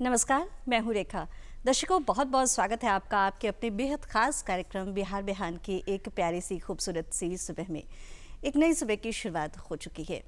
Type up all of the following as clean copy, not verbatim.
नमस्कार, मैं हूँ रेखा। दर्शकों, बहुत बहुत स्वागत है आपका आपके अपने बेहद खास कार्यक्रम बिहार बिहान की एक प्यारी सी खूबसूरत सी सुबह में। एक नई सुबह की शुरुआत हो चुकी है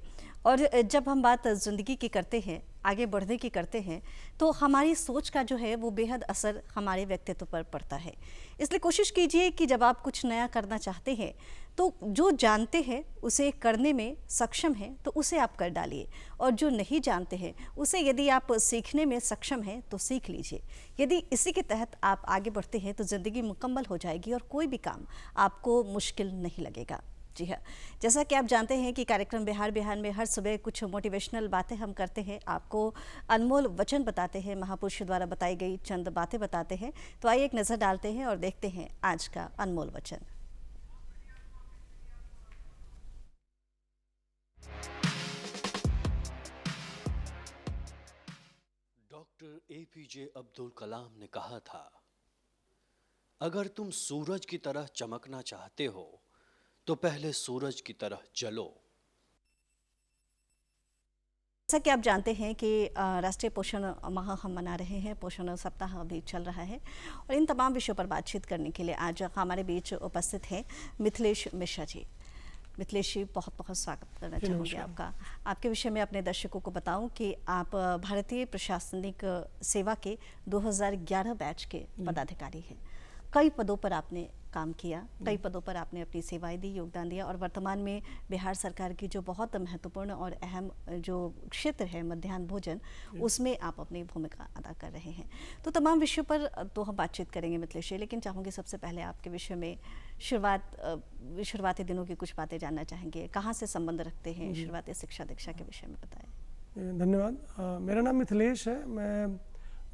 और जब हम बात ज़िंदगी की करते हैं, आगे बढ़ने की करते हैं, तो हमारी सोच का जो है वो बेहद असर हमारे व्यक्तित्व पर पड़ता है। इसलिए कोशिश कीजिए कि जब आप कुछ नया करना चाहते हैं तो जो जानते हैं उसे करने में सक्षम हैं तो उसे आप कर डालिए, और जो नहीं जानते हैं उसे यदि आप सीखने में सक्षम हैं तो सीख लीजिए। यदि इसी के तहत आप आगे बढ़ते हैं तो ज़िंदगी मुकम्मल हो जाएगी और कोई भी काम आपको मुश्किल नहीं लगेगा। जी हाँ, जैसा कि आप जानते हैं कि कार्यक्रम बिहार बिहान में हर सुबह कुछ मोटिवेशनल बातें हम करते हैं, आपको अनमोल वचन बताते हैं, महापुरुषों द्वारा बताई गई चंद बातें बताते हैं। तो आइए एक नज़र डालते हैं और देखते हैं आज का अनमोल वचन। डॉक्टर एपीजे अब्दुल कलाम ने कहा था, अगर तुम सूरज की तरह चमकना चाहते हो तो पहले सूरज की तरह जलो। जैसा कि आप जानते हैं कि राष्ट्रीय पोषण माह हम मना रहे हैं, पोषण सप्ताह अभी चल रहा है, और इन तमाम विषयों पर बातचीत करने के लिए आज हमारे बीच उपस्थित हैं मिथिलेश मिश्रा जी। मिथिलेश जी, बहुत बहुत स्वागत करना चाहूँगी आपका। आपके विषय में अपने दर्शकों को बताऊं कि आप भारतीय प्रशासनिक सेवा के 2011 बैच के पदाधिकारी हैं। कई पदों पर आपने काम किया, कई पदों पर आपने अपनी सेवाएं दी, योगदान दिया, और वर्तमान में बिहार सरकार की जो बहुत महत्वपूर्ण और अहम जो क्षेत्र है मध्याह्न भोजन, उसमें आप अपनी भूमिका अदा कर रहे हैं। तो तमाम विषयों पर तो हम बातचीत करेंगे मिथिलेश जी, लेकिन चाहूँगी सबसे पहले आपके विषय में शुरुआती दिनों की कुछ बातें जानना चाहेंगे। कहाँ से संबंध रखते हैं, शुरुआती शिक्षा दीक्षा के विषय में बताएं। धन्यवाद। मेरा नाम मिथिलेश है। मैं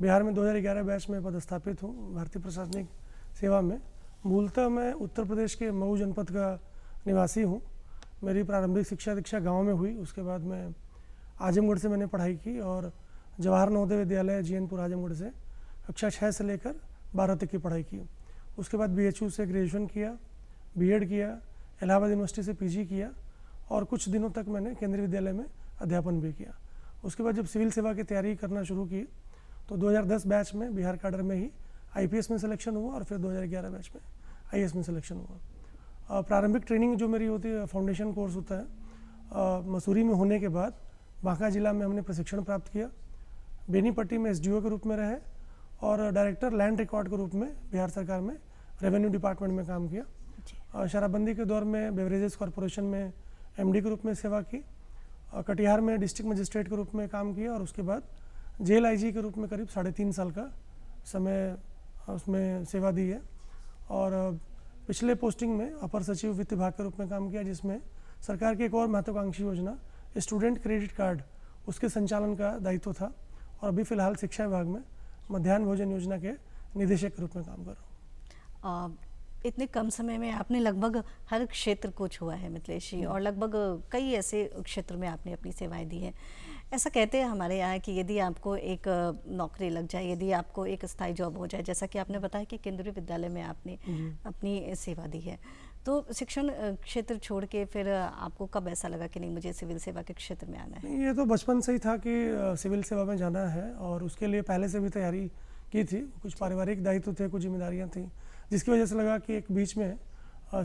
बिहार में 2011 बैच में पदस्थापित हूँ भारतीय प्रशासनिक सेवा में। मूलतः मैं उत्तर प्रदेश के मऊ जनपद का निवासी हूँ। मेरी प्रारंभिक शिक्षा दीक्षा गांव में हुई। उसके बाद मैं आजमगढ़ से मैंने पढ़ाई की और जवाहर नवोदय विद्यालय जीएनपुर आजमगढ़ से कक्षा 6 से लेकर 12 तक की पढ़ाई की। उसके बाद बीएचयू से ग्रेजुएशन किया, बीएड किया, इलाहाबाद यूनिवर्सिटी से पीजी किया, और कुछ दिनों तक मैंने केंद्रीय विद्यालय में अध्यापन भी किया। उसके बाद जब सिविल सेवा की तैयारी करना शुरू की तो 2010 बैच में बिहार कैडर में ही आईपीएस में सिलेक्शन हुआ, और फिर 2011 बैच में आईएएस में सिलेक्शन हुआ। प्रारंभिक ट्रेनिंग जो मेरी होती है, फाउंडेशन कोर्स होता है, मसूरी में होने के बाद बांका जिला में हमने प्रशिक्षण प्राप्त किया। बेनीपट्टी में एसडीओ के रूप में रहे और डायरेक्टर लैंड रिकॉर्ड के रूप में बिहार सरकार में रेवेन्यू डिपार्टमेंट में काम किया। शराबबंदी के दौर में बेवरेजेस कॉरपोरेशन में एमडी के रूप में सेवा की। कटिहार में डिस्ट्रिक्ट मजिस्ट्रेट के रूप में काम किया, और उसके बाद जेल आईजी के रूप में करीब 3.5 साल का समय उसमें सेवा दी है। और पिछले पोस्टिंग में अपर सचिव वित्त विभाग के रूप में काम किया, जिसमें सरकार की एक और महत्वाकांक्षी योजना स्टूडेंट क्रेडिट कार्ड, उसके संचालन का दायित्व था। और अभी फिलहाल शिक्षा विभाग में मध्याह्न भोजन योजना के निदेशक के रूप में काम कर रहा हूँ। इतने कम समय में आपने लगभग हर क्षेत्र को छुआ है मिथिलेश जी, और लगभग कई ऐसे क्षेत्र में आपने अपनी सेवाएं दी हैं। ऐसा कहते हैं हमारे यहाँ कि यदि आपको एक नौकरी लग जाए, यदि आपको एक स्थायी जॉब हो जाए, जैसा कि आपने बताया कि केंद्रीय विद्यालय में आपने अपनी सेवा दी है, तो शिक्षण क्षेत्र छोड़ के फिर आपको कब ऐसा लगा कि नहीं, मुझे सिविल सेवा के क्षेत्र में आना है? ये तो बचपन से ही था कि सिविल सेवा में जाना है, और उसके लिए पहले से भी तैयारी की थी। कुछ पारिवारिक दायित्व थे, कुछ जिम्मेदारियाँ थी, जिसकी वजह से लगा कि एक बीच में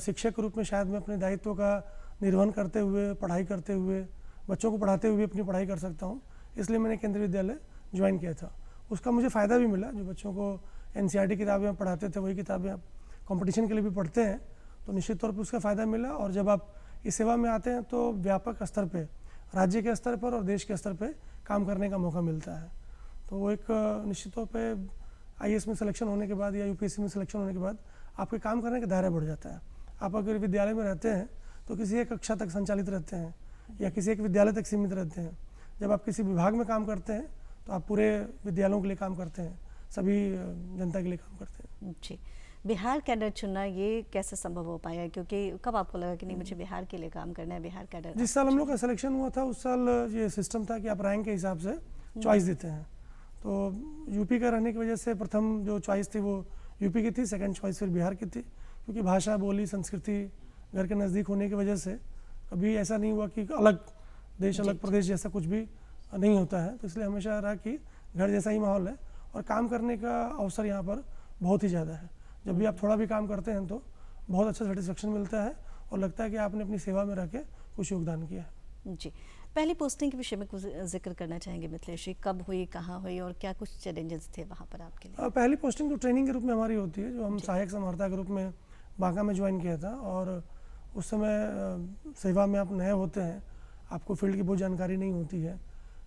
शिक्षक के रूप में शायद मैं अपने दायित्व का निर्वहन करते हुए, पढ़ाई करते हुए, बच्चों को पढ़ाते हुए अपनी पढ़ाई कर सकता हूँ। इसलिए मैंने केंद्रीय विद्यालय ज्वाइन किया था। उसका मुझे फ़ायदा भी मिला। जो बच्चों को एनसीईआरटी किताबें पढ़ाते थे, वही किताबें आप कंपटीशन के लिए भी पढ़ते हैं, तो निश्चित तौर पर उसका फ़ायदा मिला। और जब आप इस सेवा में आते हैं तो व्यापक स्तर पर, राज्य के स्तर पर और देश के स्तर पर काम करने का मौका मिलता है। तो वो एक निश्चित तौर पर आईएएस में सिलेक्शन होने के बाद या यूपीएससी में सिलेक्शन होने के बाद आपके काम करने का दायरा बढ़ जाता है। आप अगर विद्यालय में रहते हैं तो किसी एक कक्षा तक संचालित रहते हैं या किसी एक विद्यालय तक सीमित रहते हैं। जब आप किसी विभाग में काम करते हैं तो आप पूरे विद्यालयों के लिए काम करते हैं, सभी जनता के लिए काम करते हैं। जी, बिहार कैडर चुनना ये कैसे संभव हो पाया, क्योंकि कब आपको लगा कि नहीं, मुझे बिहार के लिए काम करना है, बिहार कैडर? जिस साल हम लोग का सिलेक्शन हुआ था उस साल ये सिस्टम था कि आप रैंक के हिसाब से चॉइस देते हैं। तो यूपी का रहने की वजह से प्रथम जो चॉइस थी वो यूपी की थी, सेकंड चॉइस फिर बिहार की थी। क्योंकि भाषा, बोली, संस्कृति घर के नज़दीक होने की वजह से कभी ऐसा नहीं हुआ कि अलग देश, अलग प्रदेश जैसा कुछ भी नहीं होता है। तो इसलिए हमेशा रहा कि घर जैसा ही माहौल है और काम करने का अवसर यहाँ पर बहुत ही ज़्यादा है। जब भी आप थोड़ा भी काम करते हैं तो बहुत अच्छा सेटिस्फेक्शन मिलता है और लगता है कि आपने अपनी सेवा में रह के कुछ योगदान किया है। जी, पहली पोस्टिंग के विषय में कुछ जिक्र करना चाहेंगे मिथिलेश जी, कब हुई, कहाँ हुई और क्या कुछ चैलेंजेस थे वहाँ पर आपके लिए? पहली पोस्टिंग तो ट्रेनिंग के रूप में हमारी होती है, जो हम सहायक समर्था के रूप में बांका में ज्वाइन किया था। और उस समय सेवा में आप नए होते हैं, आपको फील्ड की बहुत जानकारी नहीं होती है,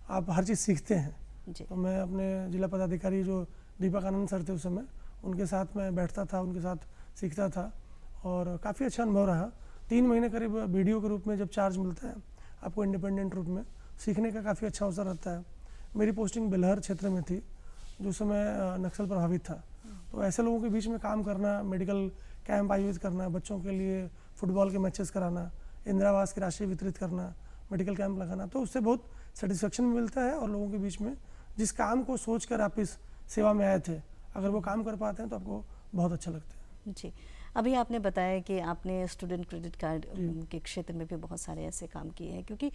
आप हर चीज़ सीखते हैं। जी। तो मैं अपने जिला पदाधिकारी जो दीपक आनंद सर थे उस समय, उनके साथ मैं बैठता था, उनके साथ सीखता था और काफ़ी अच्छा अनुभव रहा। 3 महीने करीब बीडीओ के रूप में जब चार्ज मिलता है आपको इंडिपेंडेंट रूप में, सीखने का काफ़ी अच्छा अवसर रहता है। मेरी पोस्टिंग बेलहर क्षेत्र में थी जो समय नक्सल प्रभावित था। तो ऐसे लोगों के बीच में काम करना, मेडिकल कैंप आयोजित करना, बच्चों के लिए फुटबॉल के मैचेस कराना, इंदिरा आवास की राशि वितरित करना, मेडिकल कैंप लगाना, तो उससे बहुत सेटिस्फेक्शन मिलता है। और लोगों के बीच में जिस काम को सोचकर आप इस सेवा में आए थे, अगर वो काम कर पाते हैं तो आपको बहुत अच्छा लगता है। जी, अभी आपने बताया कि आपने स्टूडेंट क्रेडिट कार्ड के क्षेत्र में भी बहुत सारे ऐसे काम किए हैं, क्योंकि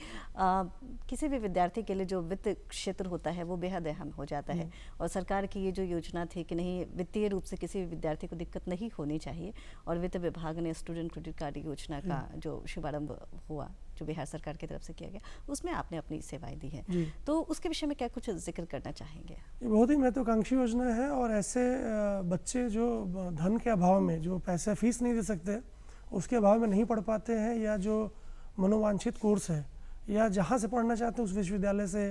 किसी भी विद्यार्थी के लिए जो वित्त क्षेत्र होता है वो बेहद अहम हो जाता है। और सरकार की ये जो योजना थी कि नहीं, वित्तीय रूप से किसी भी विद्यार्थी को दिक्कत नहीं होनी चाहिए, और वित्त विभाग ने स्टूडेंट क्रेडिट कार्ड योजना का जो शुभारंभ हुआ, जो बिहार सरकार की तरफ से किया गया, उसमें आपने अपनी सेवाएं दी हैं। तो उसके विषय में क्या कुछ जिक्र करना चाहेंगे? ये बहुत ही महत्वाकांक्षी योजना है और ऐसे बच्चे जो धन के अभाव में, जो पैसे फीस नहीं दे सकते, उसके अभाव में नहीं पढ़ पाते हैं, या जो मनोवांछित कोर्स है या जहाँ से पढ़ना चाहते हैं उस विश्वविद्यालय से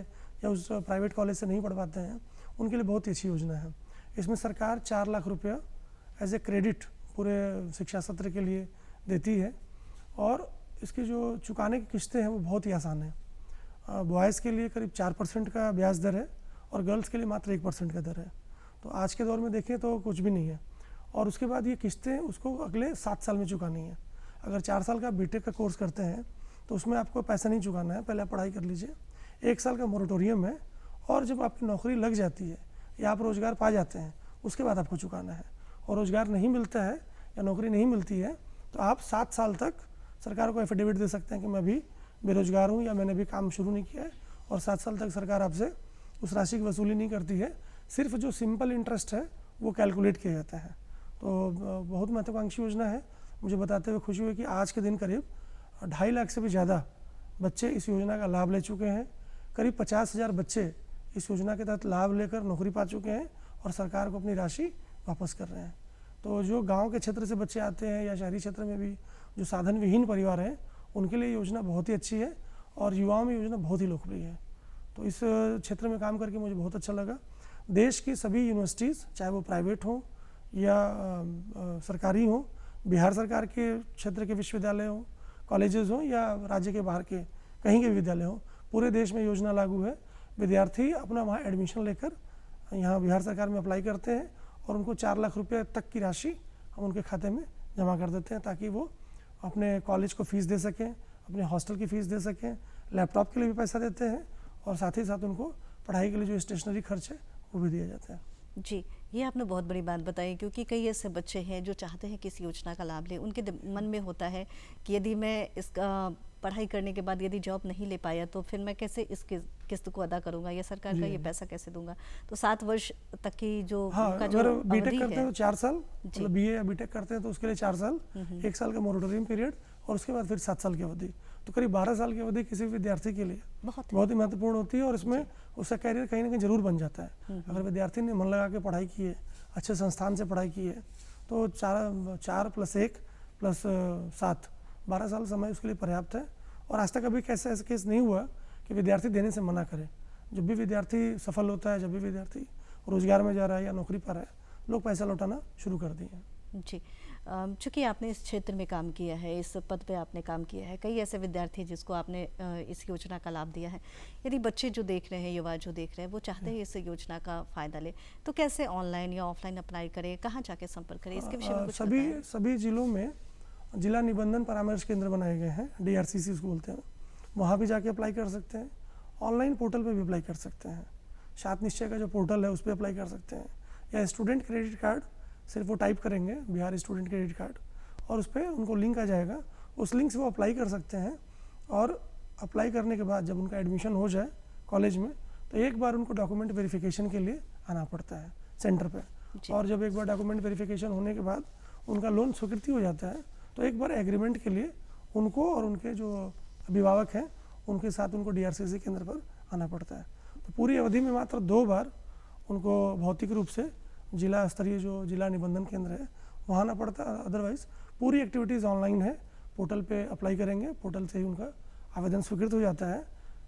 या उस प्राइवेट कॉलेज से नहीं पढ़ पाते हैं, उनके लिए बहुत ही अच्छी योजना है। इसमें सरकार 4 लाख रुपया एज ए क्रेडिट पूरे शिक्षा सत्र के लिए देती है और इसकी जो चुकाने की किस्तें हैं वो बहुत ही आसान है। बॉयज़ के लिए करीब 4% का ब्याज दर है और गर्ल्स के लिए मात्र 1% का दर है। तो आज के दौर में देखें तो कुछ भी नहीं है। और उसके बाद ये किस्तें उसको अगले 7 साल में चुकानी है। अगर 4 साल का बीटेक का कोर्स करते हैं तो उसमें आपको पैसा नहीं चुकाना है, पहले आप पढ़ाई कर लीजिए। 1 साल का मोरेटोरियम है और जब आपकी नौकरी लग जाती है या आप रोज़गार पा जाते हैं उसके बाद आपको चुकाना है। और रोज़गार नहीं मिलता है या नौकरी नहीं मिलती है तो आप 7 साल तक सरकार को एफिडेविट दे सकते हैं कि मैं अभी बेरोजगार हूँ या मैंने अभी काम शुरू नहीं किया है, और 7 साल तक सरकार आपसे उस राशि की वसूली नहीं करती है, सिर्फ जो सिंपल इंटरेस्ट है वो कैलकुलेट किया जाता है। तो बहुत महत्वाकांक्षी योजना है। मुझे बताते हुए खुशी हुई कि आज के दिन करीब 2.5 लाख से भी ज़्यादा बच्चे इस योजना का लाभ ले चुके हैं। करीब 50,000 बच्चे इस योजना के तहत लाभ लेकर नौकरी पा चुके हैं और सरकार को अपनी राशि वापस कर रहे हैं। तो जो गांव के क्षेत्र से बच्चे आते हैं या शहरी क्षेत्र में भी जो साधन विहीन परिवार हैं, उनके लिए योजना बहुत ही अच्छी है और युवाओं में योजना बहुत ही लोकप्रिय है। तो इस क्षेत्र में काम करके मुझे बहुत अच्छा लगा। देश की सभी यूनिवर्सिटीज़, चाहे वो प्राइवेट हों या सरकारी हों, बिहार सरकार के क्षेत्र के विश्वविद्यालय हों, कॉलेजेस हों या राज्य के बाहर के कहीं के विद्यालय हों, पूरे देश में योजना लागू है। विद्यार्थी अपना वहाँ एडमिशन लेकर यहाँ बिहार सरकार में अप्लाई करते हैं और उनको 4 लाख रुपये तक की राशि हम उनके खाते में जमा कर देते हैं ताकि वो अपने कॉलेज को फ़ीस दे सकें, अपने हॉस्टल की फ़ीस दे सकें, लैपटॉप के लिए भी पैसा देते हैं और साथ ही साथ उनको पढ़ाई के लिए जो स्टेशनरी खर्च है वो भी दिया जाता है। जी, ये आपने बहुत बड़ी बात बताई, क्योंकि कई ऐसे बच्चे हैं जो चाहते हैं कि इस योजना का लाभ लें। उनके मन में होता है कि यदि मैं इसका पढ़ाई करने के बाद यदि जॉब नहीं ले पाया तो फिर मैं कैसे इस किस्त को अदा करूंगा या सरकार का ये पैसा कैसे दूंगा। तो 7 वर्ष तक की जो उनका जो अगर बीटेक अवधि करते हैं है, तो 4 साल, मतलब बीए या बीटेक करते हैं तो उसके लिए 4 साल, 1 साल का मोरेटोरियम पीरियड और उसके बाद फिर 7 साल की अवधि। तो करीब 12 साल की अवधि किसी भी विद्यार्थी के लिए बहुत ही महत्वपूर्ण होती है और इसमें उसका कैरियर कहीं ना कहीं जरूर बन जाता है। अगर विद्यार्थी ने मन लगा के पढ़ाई की है, अच्छे संस्थान से पढ़ाई की है, तो 4 + 1 + 7 12 साल समय उसके लिए पर्याप्त है। और आज तक अभी कैसे ऐसा केस नहीं हुआ कि विद्यार्थी देने से मना करे। जब भी विद्यार्थी सफल होता है, जब भी विद्यार्थी रोजगार में जा रहा है या नौकरी पा रहा है, लोग पैसा लौटाना शुरू कर दिए हैं। जी, चूँकि आपने इस क्षेत्र में काम किया है, इस पद पे आपने काम किया है, कई ऐसे विद्यार्थी जिसको आपने इस योजना का लाभ दिया है। यदि बच्चे जो देख रहे हैं, युवा जो देख रहे हैं, वो चाहते हैं इस योजना का फ़ायदा ले, तो कैसे ऑनलाइन या ऑफलाइन अप्लाई करें, कहाँ जाके संपर्क करें, इसके विषय में कुछ बताएं। सभी जिलों में जिला निबंधन परामर्श केंद्र बनाए गए हैं, DRCC उसको बोलते हैं। वहाँ भी जाके अप्लाई कर सकते हैं, ऑनलाइन पोर्टल पे भी अप्लाई कर सकते हैं। सात निश्चय का जो पोर्टल है उस पर अप्लाई कर सकते हैं, या स्टूडेंट क्रेडिट कार्ड सिर्फ वो टाइप करेंगे बिहार स्टूडेंट क्रेडिट कार्ड और उस पर उनको लिंक आ जाएगा, उस लिंक से वो अप्लाई कर सकते हैं। और अप्लाई करने के बाद जब उनका एडमिशन हो जाए कॉलेज में तो एक बार उनको डॉक्यूमेंट वेरिफिकेशन के लिए आना पड़ता है सेंटर पे। और जब एक बार डॉक्यूमेंट वेरिफिकेशन होने के बाद उनका लोन स्वीकृति हो जाता है तो एक बार एग्रीमेंट के लिए उनको और उनके जो अभिभावक हैं उनके साथ उनको डीआरसीसी केंद्र पर आना पड़ता है। तो पूरी अवधि में मात्र 2 बार उनको भौतिक रूप से जिला स्तरीय जो जिला निबंधन केंद्र है वहाँ आना पड़ता है। अदरवाइज पूरी एक्टिविटीज़ ऑनलाइन है, पोर्टल पे अप्लाई करेंगे, पोर्टल से ही उनका आवेदन स्वीकृत हो जाता है।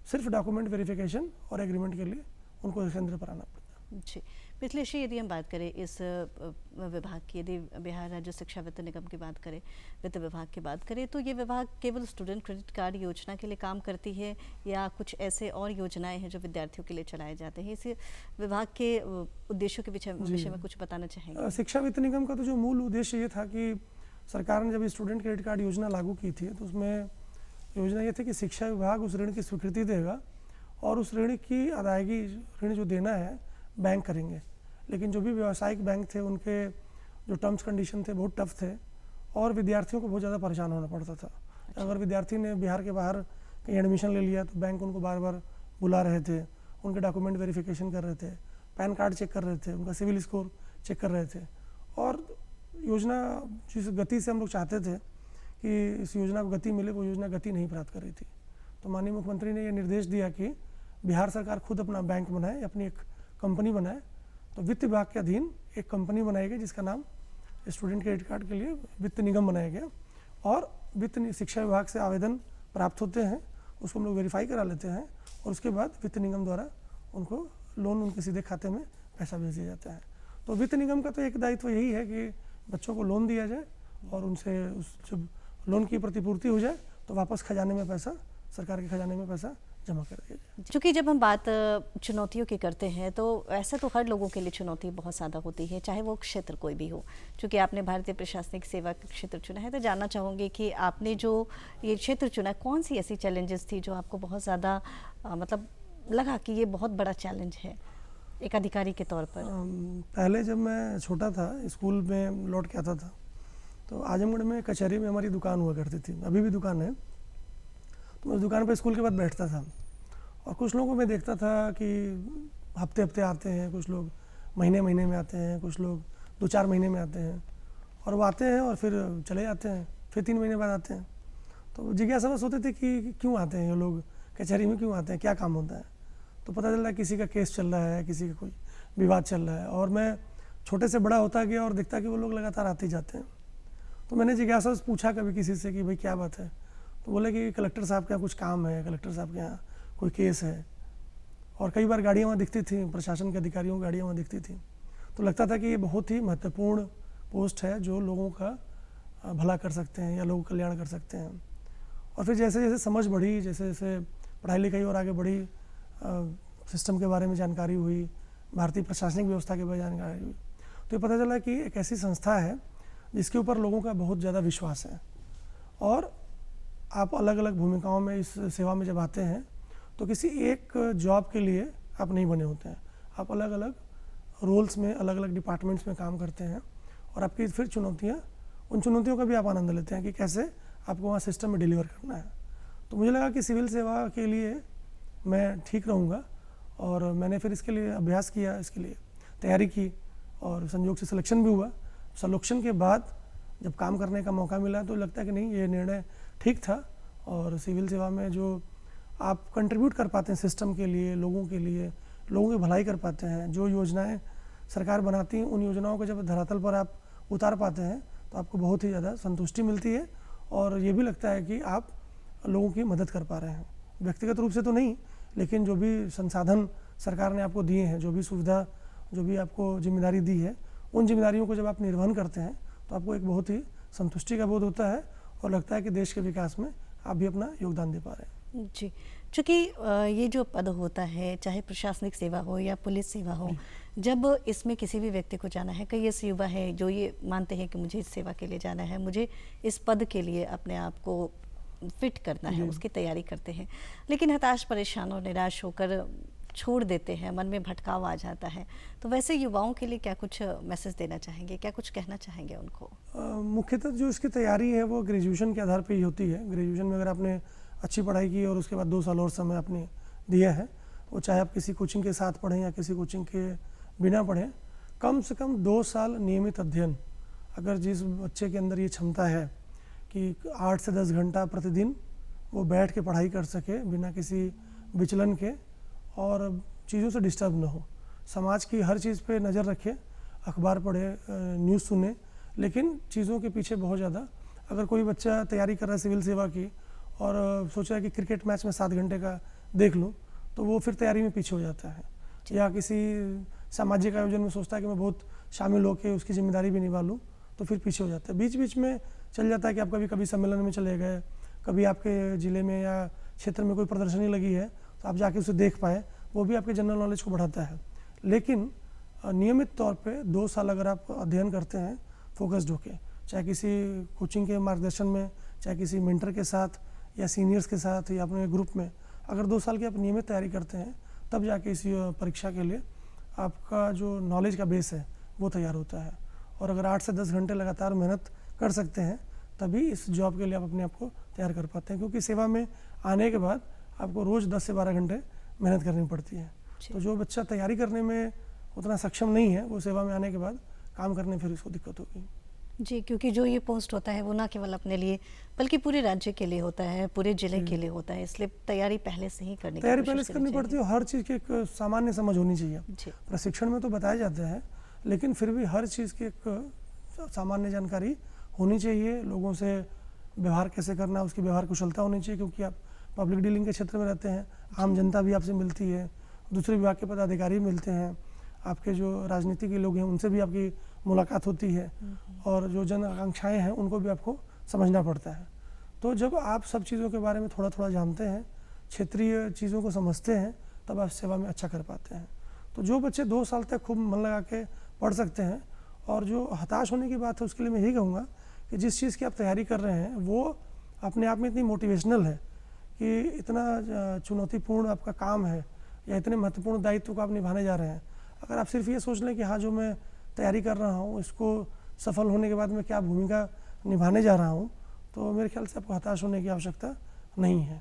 सिर्फ डॉक्यूमेंट वेरिफिकेशन और एग्रीमेंट के लिए उनको केंद्र पर आना पड़ता है। जी, मिथिलेश जी, यदि हम बात करें इस विभाग की, यदि बिहार राज्य शिक्षा वित्त निगम की बात करें, वित्त विभाग की बात करें, तो ये विभाग केवल स्टूडेंट क्रेडिट कार्ड योजना के लिए काम करती है या कुछ ऐसे और योजनाएं हैं जो विद्यार्थियों के लिए चलाए जाते हैं? इस विभाग के उद्देश्यों के विषय में कुछ बताना चाहेंगे? शिक्षा वित्त निगम का तो जो मूल उद्देश्य ये था कि सरकार ने जब स्टूडेंट क्रेडिट कार्ड योजना लागू की थी तो उसमें योजना ये थी कि शिक्षा विभाग उस ऋण की स्वीकृति देगा और उस ऋण की अदायगी, ऋण जो देना है बैंक करेंगे। लेकिन जो भी व्यावसायिक बैंक थे उनके जो टर्म्स कंडीशन थे बहुत टफ थे और विद्यार्थियों को बहुत ज़्यादा परेशान होना पड़ता था। अगर विद्यार्थी ने बिहार के बाहर कहीं एडमिशन ले लिया तो बैंक उनको बार बार बुला रहे थे, उनके डॉक्यूमेंट वेरिफिकेशन कर रहे थे, पैन कार्ड चेक कर रहे थे, उनका सिविल स्कोर चेक कर रहे थे। और योजना जिस गति से हम लोग चाहते थे कि इस योजना को गति मिले, वो योजना गति नहीं प्राप्त कर रही थी। तो माननीय मुख्यमंत्री ने ये निर्देश दिया कि बिहार सरकार खुद अपना बैंक बनाए, अपनी एक कंपनी बनाए। तो वित्त विभाग के अधीन एक कंपनी बनाई गई जिसका नाम स्टूडेंट क्रेडिट कार्ड के लिए वित्त निगम बनाया गया और वित्त शिक्षा विभाग से आवेदन प्राप्त होते हैं, उसको हम लोग वेरीफाई करा लेते हैं और उसके बाद वित्त निगम द्वारा उनको लोन उनके सीधे खाते में पैसा भेज दिया जाता है। तो वित्त निगम का तो एक दायित्व यही है कि बच्चों को लोन दिया जाए और उनसे उस जब लोन की प्रतिपूर्ति हो जाए तो वापस खजाने में पैसा, सरकार के खजाने में पैसा जमा कर दिया जाए। चूँकि जब हम बात चुनौतियों की करते हैं तो ऐसे तो हर लोगों के लिए चुनौती बहुत ज़्यादा होती है, चाहे वो क्षेत्र कोई भी हो। चूँकि आपने भारतीय प्रशासनिक सेवा का क्षेत्र चुना है तो जानना चाहूँगी कि आपने जो ये क्षेत्र चुना, कौन सी ऐसी चैलेंजेस थी जो आपको बहुत ज़्यादा मतलब लगा कि ये बहुत बड़ा चैलेंज है एक अधिकारी के तौर पर? पहले जब मैं छोटा था, स्कूल में लौट के आता था तो आजमगढ़ में कचहरी में हमारी दुकान हुआ करती थी, अभी भी दुकान है। तो मैं उस दुकान पर स्कूल के बाद बैठता था और कुछ लोगों को मैं देखता था कि हफ्ते हफ्ते आते हैं, कुछ लोग महीने महीने में आते हैं, कुछ लोग 2-4 महीने में आते हैं और वो आते हैं और फिर चले जाते हैं, फिर 3 महीने बाद आते हैं। तो जिज्ञासा बस होते थे कि क्यों आते हैं ये लोग, कचहरी में क्यों आते हैं, क्या काम होता है। तो पता चल रहा है किसी का केस चल रहा है, किसी का कोई विवाद चल रहा है और मैं छोटे से बड़ा होता गया और देखता कि वो लोग लगातार आते ही जाते हैं। तो मैंने जिज्ञासा से पूछा कभी किसी से कि भाई क्या बात है, तो बोले कि कलेक्टर साहब के यहाँ कुछ काम है, कलेक्टर साहब के यहाँ कोई केस है। और कई बार गाड़ियाँ वहाँ दिखती थी, प्रशासन के अधिकारियों की गाड़ियाँ वहाँ दिखती थी, तो लगता था कि ये बहुत ही महत्वपूर्ण पोस्ट है जो लोगों का भला कर सकते हैं या लोगों का कल्याण कर सकते हैं। और फिर जैसे जैसे समझ बढ़ी, जैसे जैसे पढ़ाई लिखाई और आगे बढ़ी, सिस्टम के बारे में जानकारी हुई, भारतीय प्रशासनिक व्यवस्था के बारे में जानकारी हुई, तो ये पता चला कि एक ऐसी संस्था है जिसके ऊपर लोगों का बहुत ज़्यादा विश्वास है। और आप अलग अलग भूमिकाओं में इस सेवा में जब आते हैं तो किसी एक जॉब के लिए आप नहीं बने होते हैं, आप अलग अलग रोल्स में, अलग अलग डिपार्टमेंट्स में काम करते हैं और आपकी फिर चुनौतियाँ, उन चुनौतियों का भी आप आनंद लेते हैं कि कैसे आपको वहाँ सिस्टम में डिलीवर करना है। तो मुझे लगा कि सिविल सेवा के लिए मैं ठीक रहूँगा और मैंने फिर इसके लिए अभ्यास किया, इसके लिए तैयारी की और संयोग से सिलेक्शन भी हुआ। सिलेक्शन के बाद जब काम करने का मौका मिला तो लगता है कि नहीं, ये निर्णय ठीक था। और सिविल सेवा में जो आप कंट्रीब्यूट कर पाते हैं सिस्टम के लिए, लोगों के लिए, लोगों की भलाई कर पाते हैं, जो योजनाएं सरकार बनाती हैं उन योजनाओं को जब धरातल पर आप उतार पाते हैं तो आपको बहुत ही ज़्यादा संतुष्टि मिलती है और ये भी लगता है कि आप लोगों की मदद कर पा रहे हैं। व्यक्तिगत रूप से तो नहीं, लेकिन जो भी संसाधन सरकार ने आपको दिए हैं, जो भी सुविधा, जो भी आपको जिम्मेदारी दी है, उन जिम्मेदारियों को जब आप निर्वहन करते हैं तो आपको एक बहुत ही संतुष्टि का बोध होता है और लगता है कि देश के विकास में आप भी अपना योगदान दे पा रहे हैं। जी, चूँकि ये जो पद होता है, चाहे प्रशासनिक सेवा हो या पुलिस सेवा हो, जब इसमें किसी भी व्यक्ति को जाना है, कई ऐसे युवा है जो ये मानते हैं कि मुझे इस सेवा के लिए जाना है, मुझे इस पद के लिए अपने आप को फिट करना है, उसकी तैयारी करते हैं, लेकिन हताश, परेशान और निराश होकर छोड़ देते हैं, मन में भटकाव आ जाता है। तो वैसे युवाओं के लिए क्या कुछ मैसेज देना चाहेंगे, क्या कुछ कहना चाहेंगे उनको? मुख्यतः जो इसकी तैयारी है वो ग्रेजुएशन के आधार पर ही होती है। ग्रेजुएशन में अगर आपने अच्छी पढ़ाई की और उसके बाद 2 साल और समय आपने दिया है वो चाहे आप किसी कोचिंग के साथ पढ़ें या किसी कोचिंग के बिना पढ़ें, कम से कम 2 साल नियमित अध्ययन, अगर जिस बच्चे के अंदर ये क्षमता है कि 8 से 10 घंटा प्रतिदिन वो बैठ के पढ़ाई कर सके बिना किसी विचलन के और चीज़ों से डिस्टर्ब ना हो, समाज की हर चीज़ पे नज़र रखे, अखबार पढ़े, न्यूज़ सुने, लेकिन चीज़ों के पीछे बहुत ज़्यादा, अगर कोई बच्चा तैयारी कर रहा है सिविल सेवा की और सोच रहा है कि क्रिकेट मैच में 7 घंटे का देख लूँ, तो वो फिर तैयारी में पीछे हो जाता है। या किसी सामाजिक आयोजन में सोचता है कि मैं बहुत शामिल होकर उसकी जिम्मेदारी भी निभा लूँ, तो फिर पीछे हो जाता है। बीच बीच में चल जाता है कि आप कभी कभी सम्मेलन में चले गए, कभी आपके ज़िले में या क्षेत्र में कोई प्रदर्शनी लगी है तो आप जाके उसे देख पाए, वो भी आपके जनरल नॉलेज को बढ़ाता है। लेकिन नियमित तौर पे 2 साल अगर आप अध्ययन करते हैं फोकस्ड होके, चाहे किसी कोचिंग के मार्गदर्शन में, चाहे किसी मेंटर के साथ या सीनियर्स के साथ या अपने ग्रुप में, अगर 2 साल की आप नियमित तैयारी करते हैं, तब जाके इस परीक्षा के लिए आपका जो नॉलेज का बेस है वो तैयार होता है। और अगर 8 से 10 घंटे लगातार मेहनत कर सकते हैं, तभी इस जॉब के लिए आप अपने आप को तैयार कर पाते हैं, क्योंकि सेवा में आने के बाद आपको रोज़ 10 से 12 घंटे मेहनत करनी पड़ती है। तो जो बच्चा तैयारी करने में उतना सक्षम नहीं है, वो सेवा में आने के बाद काम करने फिर उसको दिक्कत होगी। जी, क्योंकि जो ये पोस्ट होता है वो ना केवल अपने लिए बल्कि पूरे राज्य के लिए होता है, पूरे जिले के लिए होता है, इसलिए तैयारी पहले से ही करनी तैयारी पहले से करनी पड़ती है। हर चीज़ की एक सामान्य समझ होनी चाहिए। प्रशिक्षण में तो बताया जाता है, लेकिन फिर भी हर चीज़ की एक सामान्य जानकारी होनी चाहिए। लोगों से व्यवहार कैसे करना, उसकी व्यवहार कुशलता होनी चाहिए, क्योंकि आप पब्लिक डीलिंग के क्षेत्र में रहते हैं, आम जनता भी आपसे मिलती है, दूसरे विभाग के पदाधिकारी मिलते हैं, आपके जो राजनीति के लोग हैं उनसे भी आपकी मुलाकात होती है, और जो जन आकांक्षाएँ हैं उनको भी आपको समझना पड़ता है। तो जब आप सब चीज़ों के बारे में थोड़ा थोड़ा जानते हैं, क्षेत्रीय चीज़ों को समझते हैं, तब आप सेवा में अच्छा कर पाते हैं। तो जो बच्चे 2 साल तक खूब मन लगा के पढ़ सकते हैं, और जो हताश होने की बात है उसके लिए मैं यही कहूँगा कि जिस चीज़ की आप तैयारी कर रहे हैं वो अपने आप में इतनी मोटिवेशनल है कि इतना चुनौतीपूर्ण आपका काम है या इतने महत्वपूर्ण दायित्व को आप निभाने जा रहे हैं, अगर आप सिर्फ ये सोच लें कि हाँ जो मैं तैयारी कर रहा हूँ इसको सफल होने के बाद मैं क्या भूमिका निभाने जा रहा हूँ, तो मेरे ख्याल से आपको हताश होने की आवश्यकता नहीं है।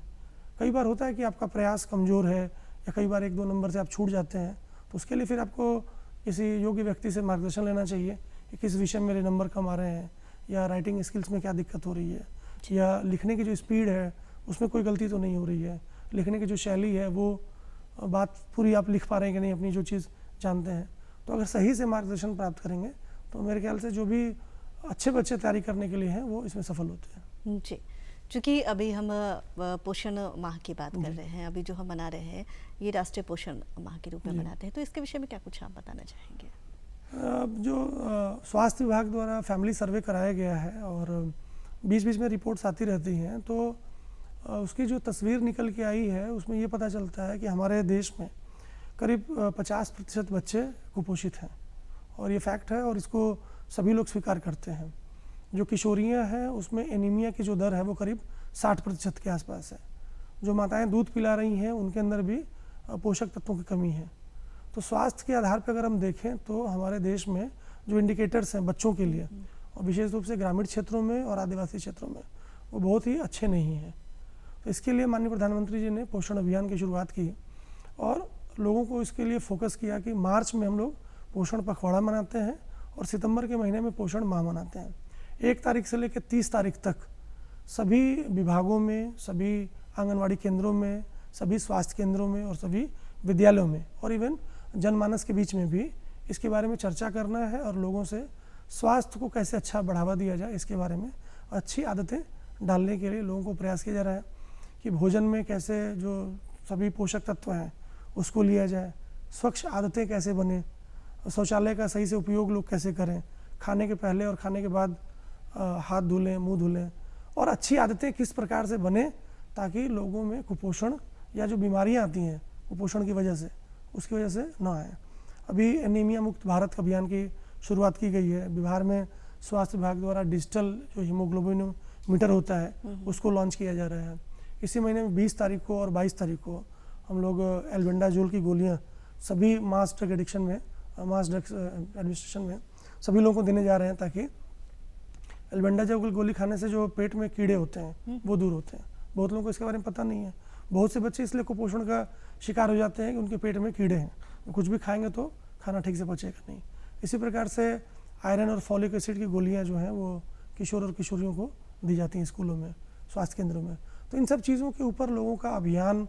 कई बार होता है कि आपका प्रयास कमज़ोर है या कई बार 1-2 नंबर से आप छूट जाते हैं, तो उसके लिए फिर आपको किसी योग्य व्यक्ति से मार्गदर्शन लेना चाहिए कि किस विषय में मेरे नंबर कम आ रहे हैं, या राइटिंग स्किल्स में क्या दिक्कत हो रही है, या लिखने की जो स्पीड है उसमें कोई गलती तो नहीं हो रही है, लिखने की जो शैली है वो बात पूरी आप लिख पा रहे हैं कि नहीं, अपनी जो चीज़ जानते हैं। तो अगर सही से मार्गदर्शन प्राप्त करेंगे तो मेरे ख्याल से जो भी अच्छे बच्चे तैयारी करने के लिए हैं वो इसमें सफल होते हैं। जी, चूँकि अभी हम पोषण माह की बात कर रहे हैं, अभी जो हम मना रहे हैं ये राष्ट्रीय पोषण माह के रूप में मनाते हैं, तो इसके विषय में क्या कुछ आप बताना चाहेंगे? जो स्वास्थ्य विभाग द्वारा फैमिली सर्वे कराया गया है और बीच बीच में रिपोर्ट्स आती रहती हैं, तो उसकी जो तस्वीर निकल के आई है उसमें ये पता चलता है कि हमारे देश में करीब 50% बच्चे कुपोषित हैं, और ये फैक्ट है और इसको सभी लोग स्वीकार करते हैं। जो किशोरियाँ हैं उसमें एनीमिया की जो दर है वो करीब 60% के आसपास है। जो माताएं दूध पिला रही हैं उनके अंदर भी पोषक तत्वों की कमी है। तो स्वास्थ्य के आधार पर अगर हम देखें तो हमारे देश में जो इंडिकेटर्स हैं बच्चों के लिए, और विशेष रूप से ग्रामीण क्षेत्रों में और आदिवासी क्षेत्रों में, वो बहुत ही अच्छे नहीं हैं। तो इसके लिए माननीय प्रधानमंत्री जी ने पोषण अभियान की शुरुआत की और लोगों को इसके लिए फोकस किया कि मार्च में हम लोग पोषण पखवाड़ा मनाते हैं और सितंबर के महीने में पोषण माह मनाते हैं। 1 तारीख से लेकर 30 तारीख तक सभी विभागों में, सभी आंगनवाड़ी केंद्रों में, सभी स्वास्थ्य केंद्रों में और सभी विद्यालयों में और इवन जनमानस के बीच में भी इसके बारे में चर्चा करना है और लोगों से स्वास्थ्य को कैसे अच्छा बढ़ावा दिया जाए इसके बारे में अच्छी आदतें डालने के लिए लोगों को प्रयास किया जा रहा है कि भोजन में कैसे जो सभी पोषक तत्व हैं उसको लिया जाए, स्वच्छ आदतें कैसे बने, शौचालय का सही से उपयोग लोग कैसे करें, खाने के पहले और खाने के बाद हाथ धुलें, मुंह धुलें, और अच्छी आदतें किस प्रकार से बने ताकि लोगों में कुपोषण या जो बीमारियां आती हैं कुपोषण की वजह से उसकी वजह से ना आए। अभी एनीमिया मुक्त भारत अभियान की शुरुआत की गई है। बिहार में स्वास्थ्य विभाग द्वारा डिजिटल जो हीमोग्लोबिन मीटर होता है उसको लॉन्च किया जा रहा है। इसी महीने में 20 तारीख को और 22 तारीख को हम लोग एल्बेंडाजोल की गोलियां सभी मास ड्रग एडिक्शन में, मास ड्रग्स एडमिनिस्ट्रेशन में सभी लोगों को देने जा रहे हैं ताकि एल्बेंडाजोल गोली खाने से जो पेट में कीड़े होते हैं वो दूर होते हैं। बहुत लोगों को इसके बारे में पता नहीं है, बहुत से बच्चे इसलिए कुपोषण का शिकार हो जाते हैं कि उनके पेट में कीड़े हैं, वो कुछ भी खाएंगे तो खाना ठीक से पचेगा नहीं। इसी प्रकार से आयरन और फॉलिक एसिड की गोलियां जो हैं वो किशोर और किशोरियों को दी जाती हैं स्कूलों में, स्वास्थ्य केंद्रों में। तो इन सब चीज़ों के ऊपर लोगों का अभियान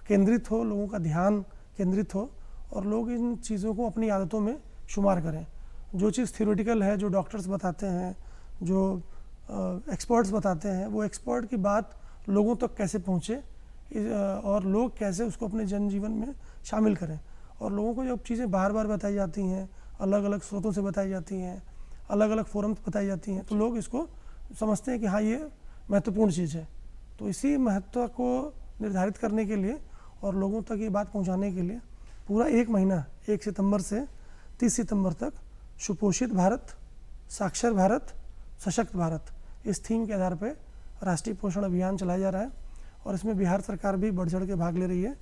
केंद्रित हो, लोगों का ध्यान केंद्रित हो और लोग इन चीज़ों को अपनी आदतों में शुमार करें। जो चीज़ थ्योरेटिकल है, जो डॉक्टर्स बताते हैं, जो एक्सपर्ट्स बताते हैं, वो एक्सपर्ट की बात लोगों तक कैसे पहुँचे और लोग कैसे उसको अपने जनजीवन में शामिल करें। और लोगों को जब चीज़ें बार बार बताई जाती हैं, अलग अलग स्रोतों से बताई जाती हैं, अलग अलग फोरम पर बताई जाती हैं, तो लोग इसको समझते हैं कि हाँ ये महत्वपूर्ण चीज़ है। तो इसी महत्व को निर्धारित करने के लिए और लोगों तक ये बात पहुंचाने के लिए पूरा एक महीना 1 सितंबर से 30 सितंबर तक सुपोषित भारत, साक्षर भारत, सशक्त भारत, इस थीम के आधार पर राष्ट्रीय पोषण अभियान चलाया जा रहा है। और इसमें बिहार सरकार भी बढ़ चढ़ के भाग ले रही है।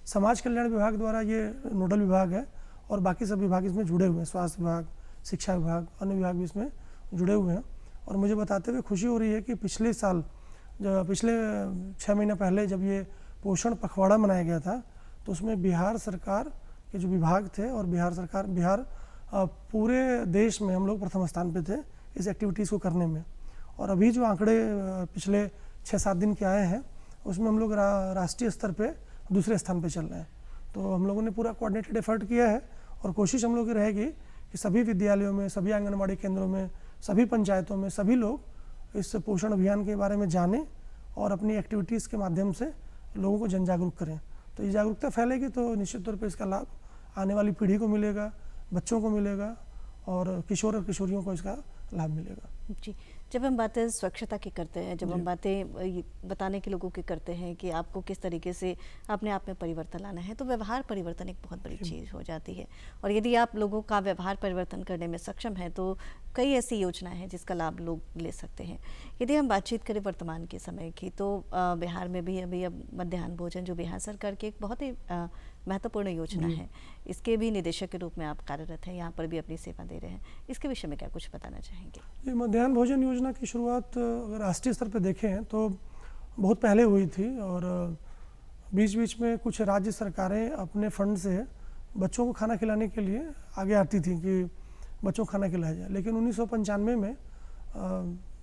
समाज कल्याण विभाग द्वारा ये नोडल विभाग है और बाकी सब विभाग इसमें जुड़े हुए हैं, स्वास्थ्य विभाग, शिक्षा विभाग, अन्य विभाग भी इसमें जुड़े हुए हैं। और मुझे बताते हुए खुशी हो रही है कि पिछले साल, जब पिछले 6 महीने पहले जब ये पोषण पखवाड़ा मनाया गया था, तो उसमें बिहार सरकार के जो विभाग थे और बिहार पूरे देश में हम लोग प्रथम स्थान पे थे इस एक्टिविटीज़ को करने में। और अभी जो आंकड़े पिछले 6-7 दिन के आए हैं, उसमें हम लोग राष्ट्रीय स्तर पे दूसरे स्थान पे चल रहे हैं। तो हम लोगों ने पूरा कोऑर्डिनेटेड एफर्ट किया है और कोशिश हम लोग की रहेगी कि सभी विद्यालयों में, सभी आंगनबाड़ी केंद्रों में, सभी पंचायतों में सभी लोग इस पोषण अभियान के बारे में जानें और अपनी एक्टिविटीज़ के माध्यम से लोगों को जन जागरूक करें। तो ये जागरूकता फैलेगी तो निश्चित तौर पे इसका लाभ आने वाली पीढ़ी को मिलेगा, बच्चों को मिलेगा और किशोर और किशोरियों को इसका लाभ मिलेगा। जी, जब हम बातें स्वच्छता की करते हैं, जब हम बातें ये बताने के लोगों की करते हैं कि आपको किस तरीके से अपने आप में परिवर्तन लाना है, तो व्यवहार परिवर्तन एक बहुत बड़ी चीज़ हो जाती है। और यदि आप लोगों का व्यवहार परिवर्तन करने में सक्षम हैं तो कई ऐसी योजनाएं हैं जिसका लाभ लोग ले सकते हैं। यदि हम बातचीत करें वर्तमान के समय की, तो बिहार में भी अभी अब मध्याह्न भोजन जो बिहार सरकार की एक बहुत ही महत्वपूर्ण योजना है, इसके भी निदेशक के रूप में आप कार्यरत हैं, यहाँ पर भी अपनी सेवा दे रहे हैं। इसके विषय में क्या कुछ बताना चाहेंगे? ये मध्याह्न भोजन योजना की शुरुआत अगर राष्ट्रीय स्तर पर देखें तो बहुत पहले हुई थी और बीच बीच में कुछ राज्य सरकारें अपने फंड से बच्चों को खाना खिलाने के लिए आगे आती थी कि बच्चों को खाना खिलाया जाए। लेकिन 1995 में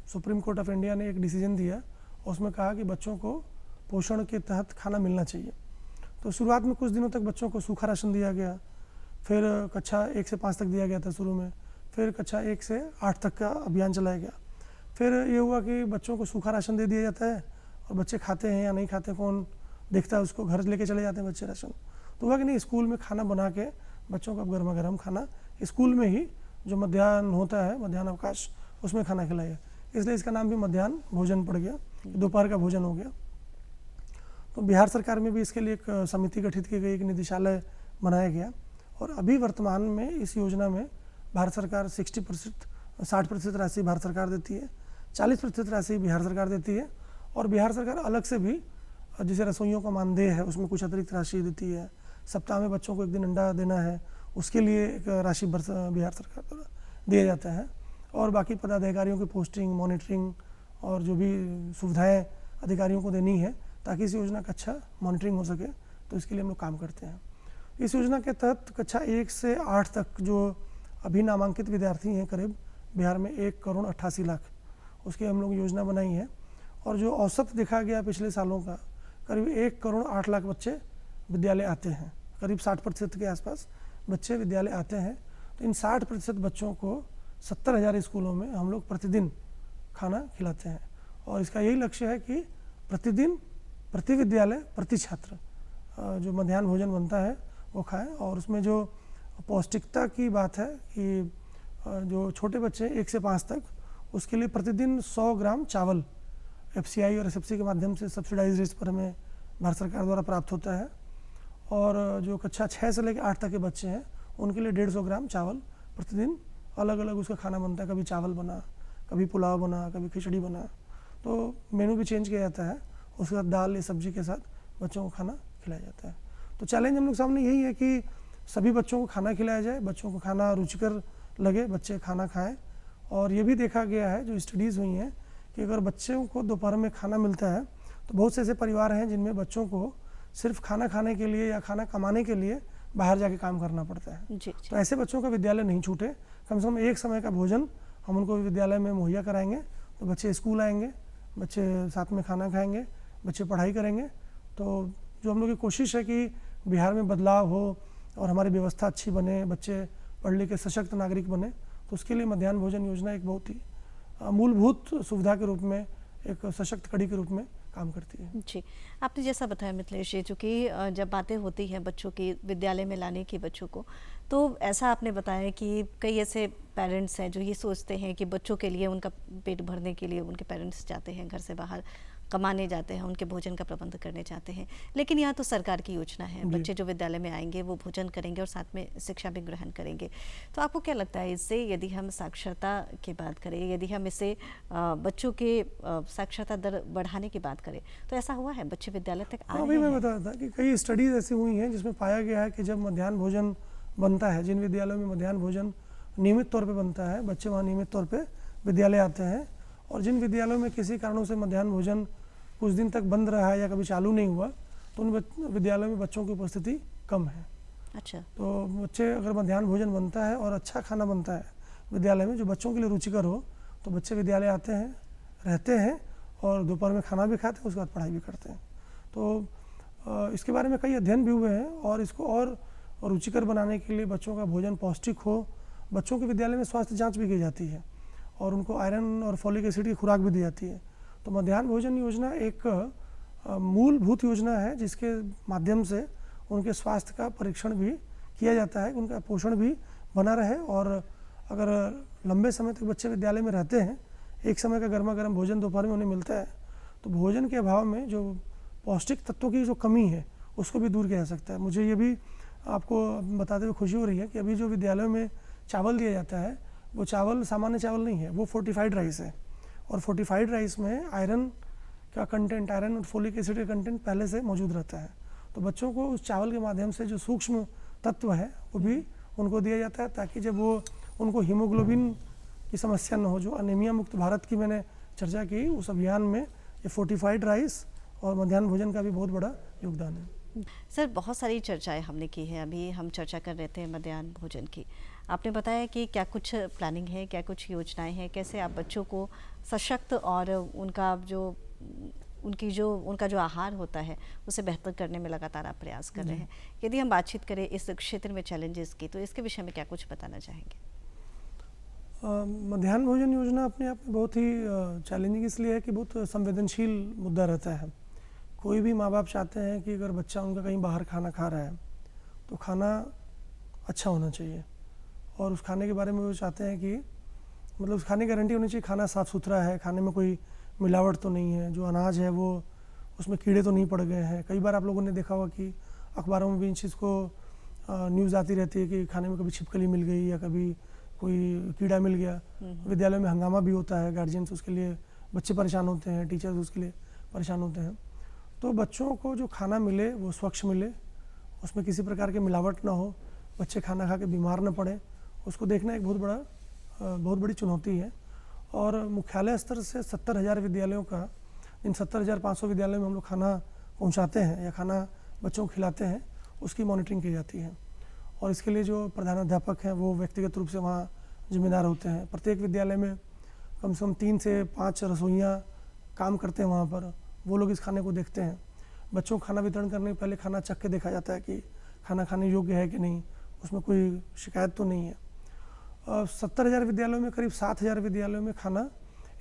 सुप्रीम कोर्ट ऑफ इंडिया ने एक डिसीजन दिया और उसमें कहा कि बच्चों को पोषण के तहत खाना मिलना चाहिए। तो शुरुआत में कुछ दिनों तक बच्चों को सूखा राशन दिया गया, फिर कक्षा 1 से 5 तक दिया गया था शुरू में, फिर कक्षा 1 से 8 तक का अभियान चलाया गया। फिर ये हुआ कि बच्चों को सूखा राशन दे दिया जाता है और बच्चे खाते हैं या नहीं खाते कौन देखता है, उसको घर लेके चले जाते हैं बच्चे राशन। तो हुआ कि नहीं, स्कूल में खाना बना के बच्चों को गर्मा गर्म खाना स्कूल में ही जो मध्याह्न होता है, मध्याह्न अवकाश, उसमें खाना खिलाया। इसलिए इसका नाम भी मध्याह्न भोजन पड़ गया, दोपहर का भोजन हो गया। तो बिहार सरकार में भी इसके लिए एक समिति गठित की गई, एक निदेशालय बनाया गया और अभी वर्तमान में इस योजना में भारत सरकार 60% राशि भारत सरकार देती है, 40% राशि बिहार सरकार देती है और बिहार सरकार अलग से भी जैसे रसोइयों का मानदेय है उसमें कुछ अतिरिक्त राशि देती है। सप्ताह में बच्चों को 1 दिन अंडा देना है, उसके लिए एक राशि बिहार सरकार द्वारा दिया जाता है और बाकी पदाधिकारियों की पोस्टिंग, मॉनिटरिंग और जो भी सुविधाएं अधिकारियों को देनी है ताकि इस योजना का अच्छा मॉनिटरिंग हो सके, तो इसके लिए हम लोग काम करते हैं। इस योजना के तहत कक्षा 1 से 8 तक जो अभी नामांकित विद्यार्थी हैं करीब बिहार में 1 करोड़ 88 लाख, उसकी हम लोग योजना बनाई है और जो औसत देखा गया पिछले सालों का करीब 1 करोड़ 8 लाख बच्चे विद्यालय आते हैं, करीब 60% के आसपास बच्चे विद्यालय आते हैं। तो इन 60% बच्चों को 70,000 स्कूलों में हम लोग प्रतिदिन खाना खिलाते हैं और इसका यही लक्ष्य है कि प्रतिदिन प्रति विद्यालय प्रति छात्र जो मध्याह्न भोजन बनता है वो खाएं। और उसमें जो पौष्टिकता की बात है कि जो छोटे बच्चे 1 से 5 तक, उसके लिए प्रतिदिन 100 ग्राम चावल FCI और SFC के माध्यम से सब्सिडाइज रेट पर हमें भारत सरकार द्वारा प्राप्त होता है और जो कक्षा 6 से लेकर 8 तक के बच्चे हैं उनके लिए 150 ग्राम चावल प्रतिदिन अलग अलग उसका खाना बनता है। कभी चावल बना, कभी पुलाव बना, कभी खिचड़ी बना, तो मेनू भी चेंज किया जाता है। उसके साथ दाल या सब्जी के साथ बच्चों को खाना खिलाया जाता है। तो चैलेंज हम लोग सामने यही है कि सभी बच्चों को खाना खिलाया जाए, बच्चों को खाना रुचिकर लगे, बच्चे खाना खाएं। और ये भी देखा गया है, जो स्टडीज़ हुई हैं, कि अगर बच्चों को दोपहर में खाना मिलता है तो बहुत से ऐसे परिवार हैं जिनमें बच्चों को सिर्फ खाना खाने के लिए या खाना कमाने के लिए बाहर जाके काम करना पड़ता है। जी, तो ऐसे बच्चों का विद्यालय नहीं छूटे, कम से कम एक समय का भोजन हम उनको विद्यालय में मुहैया कराएंगे, तो बच्चे स्कूल आएंगे, बच्चे साथ में खाना खाएंगे, बच्चे पढ़ाई करेंगे। तो जो हम लोग की कोशिश है कि बिहार में बदलाव हो और हमारी व्यवस्था अच्छी बने, बच्चे पढ़ लिख के सशक्त नागरिक बने, तो उसके लिए मध्याह्न भोजन योजना एक बहुत ही मूलभूत सुविधा के रूप में, एक सशक्त कड़ी के रूप में काम करती है। जी, आपने जैसा बताया मिथिलेश जी, चूँकि जब बातें होती हैं बच्चों की विद्यालय में लाने की बच्चों को, तो ऐसा आपने बताया कि कई ऐसे पेरेंट्स हैं जो ये सोचते हैं कि बच्चों के लिए, उनका पेट भरने के लिए उनके पेरेंट्स जाते हैं घर से बाहर, कमाने जाते हैं, उनके भोजन का प्रबंध करने जाते हैं। लेकिन यहाँ तो सरकार की योजना है, बच्चे जो विद्यालय में आएंगे वो भोजन करेंगे और साथ में शिक्षा भी ग्रहण करेंगे। तो आपको क्या लगता है, इससे यदि हम साक्षरता की बात करें, यदि हम इससे बच्चों के साक्षरता दर बढ़ाने की बात करें, तो ऐसा हुआ है बच्चे विद्यालय तक आ रहे अभी मैं हैं? बता रहा था कि कई स्टडीज ऐसी हुई हैं जिसमें पाया गया है कि जब मध्याह्न भोजन बनता है, जिन विद्यालयों में मध्याह्न भोजन नियमित तौर पे बनता है, बच्चे वहाँ नियमित तौर पे विद्यालय आते हैं। और जिन विद्यालयों में किसी कारणों से मध्याह्न भोजन कुछ दिन तक बंद रहा है या कभी चालू नहीं हुआ, तो उन विद्यालयों में बच्चों की उपस्थिति कम है। अच्छा। तो बच्चे, अगर मध्याह्न भोजन बनता है और अच्छा खाना बनता है विद्यालय में जो बच्चों के लिए रुचिकर हो, तो बच्चे विद्यालय आते हैं, रहते हैं और दोपहर में खाना भी खाते हैं, उसके बाद पढ़ाई भी करते हैं। तो इसके बारे में कई अध्ययन भी हुए हैं और इसको और रुचिकर बनाने के लिए बच्चों का भोजन पौष्टिक हो, बच्चों के विद्यालय में स्वास्थ्य जांच भी की जाती है और उनको आयरन और फॉलिक एसिड की खुराक भी दी जाती है। तो मध्याह्न भोजन योजना एक मूलभूत योजना है जिसके माध्यम से उनके स्वास्थ्य का परीक्षण भी किया जाता है, उनका पोषण भी बना रहे। और अगर लंबे समय तक बच्चे विद्यालय में रहते हैं, एक समय का गर्मा गर्म भोजन दोपहर में उन्हें मिलता है, तो भोजन के अभाव में जो पौष्टिक तत्वों की जो कमी है उसको भी दूर किया जा सकता है। मुझे ये भी आपको बताते हुए खुशी हो रही है कि अभी जो विद्यालयों में चावल दिया जाता है, वो चावल सामान्य चावल नहीं है, वो फोर्टिफाइड राइस है। और फोर्टिफाइड राइस में आयरन का कंटेंट, आयरन और फोलिक एसिड का कंटेंट पहले से मौजूद रहता है। तो बच्चों को उस चावल के माध्यम से जो सूक्ष्म तत्व है वो भी उनको दिया जाता है, ताकि जब वो उनको हीमोग्लोबिन की समस्या न हो। जो अनीमिया मुक्त भारत की मैंने चर्चा की, उस अभियान में ये फोर्टिफाइड राइस और मध्याह्न भोजन का भी बहुत बड़ा योगदान है। सर, बहुत सारी चर्चाएं हमने की हैं, अभी हम चर्चा कर रहे थे मध्याह्न भोजन की। आपने बताया कि क्या कुछ प्लानिंग है, क्या कुछ योजनाएं हैं, कैसे आप बच्चों को सशक्त और उनका जो आहार होता है उसे बेहतर करने में लगातार आप प्रयास कर रहे हैं। यदि हम बातचीत करें इस क्षेत्र में चैलेंजेस की, तो इसके विषय में क्या कुछ बताना चाहेंगे? मध्याह्न भोजन योजना अपने आप में बहुत ही चैलेंजिंग इसलिए है कि बहुत संवेदनशील मुद्दा रहता है। कोई भी माँ बाप चाहते हैं कि अगर बच्चा उनका कहीं बाहर खाना खा रहा है तो खाना अच्छा होना चाहिए, और उस खाने के बारे में वो चाहते हैं कि मतलब उस खाने की गारंटी होनी चाहिए, खाना साफ़ सुथरा है, खाने में कोई मिलावट तो नहीं है, जो अनाज है वो उसमें कीड़े तो नहीं पड़ गए हैं। कई बार आप लोगों ने देखा होगा कि अखबारों में भी इन चीज़ को न्यूज़ आती रहती है कि खाने में कभी छिपकली मिल गई या कभी कोई कीड़ा मिल गया। विद्यालय में हंगामा भी होता है, गार्जियंस उसके लिए, बच्चे परेशान होते हैं, टीचर्स उसके लिए परेशान होते हैं। तो बच्चों को जो खाना मिले वो स्वच्छ मिले, उसमें किसी प्रकार की मिलावट ना हो, बच्चे खाना खा के बीमार ना पड़े, उसको देखना एक बहुत बड़ी चुनौती है। और मुख्यालय स्तर से 70,000 विद्यालयों का, इन 70,500 विद्यालयों में हम लोग खाना पहुंचाते हैं या खाना बच्चों को खिलाते हैं, उसकी मॉनिटरिंग की जाती है। और इसके लिए जो प्रधानाध्यापक हैं वो व्यक्तिगत रूप से वहाँ जिम्मेदार होते हैं। प्रत्येक विद्यालय में कम से कम 3 से 5 रसोइयाँ काम करते हैं वहाँ पर, वो लोग इस खाने को देखते हैं। बच्चों को खाना वितरण करने के पहले खाना चख के देखा जाता है कि खाना खाने योग्य है कि नहीं, उसमें कोई शिकायत तो नहीं है। 70,000 विद्यालयों में करीब 7,000 विद्यालयों में खाना